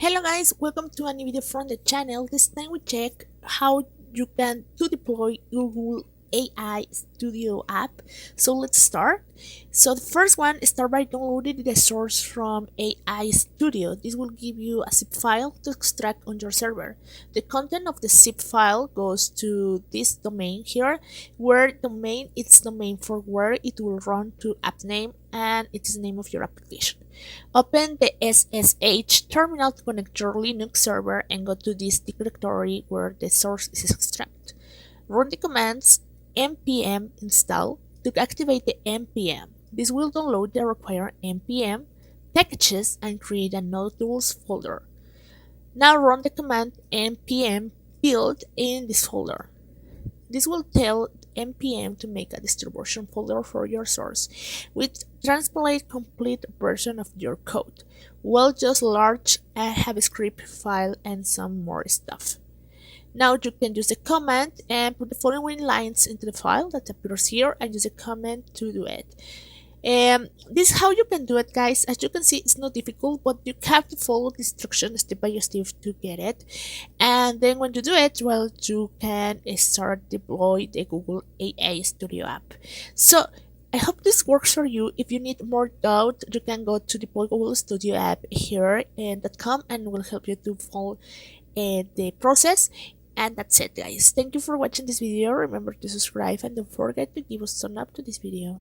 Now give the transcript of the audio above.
Hello guys, welcome to a new video from the channel. This time we check how you can to deploy Google AI Studio app. So let's start. So the first one, start by downloading the source from AI Studio. This will give you a zip file to extract on your server. The content of the zip file goes to this domain here, where domain is domain for where it will run to app name, and it is the name of your application. Open the SSH terminal to connect your Linux server and go to this directory where the source is extracted. Run the commands npm install to activate the npm. This will download the required npm packages and create a node tools folder. Now run the command npm build in this folder. This will tell npm to make a distribution folder for your source, which translate complete version of your code, well just large JavaScript file and some more stuff. Now you can use the command and put the following lines into the file that appears here and use a command to do it. This is how you can do it, guys. As you can see, it's not difficult, but you have to follow the instructions step by step to get it. And then when you do it, well, you can start deploy the Google AI Studio app. So I hope this works for you. If you need more doubt, you can go to deploy Google Studio app here and .com and will help you to follow the process. And that's it, guys. Thank you for watching this video. Remember to subscribe and don't forget to give us a thumb up to this video.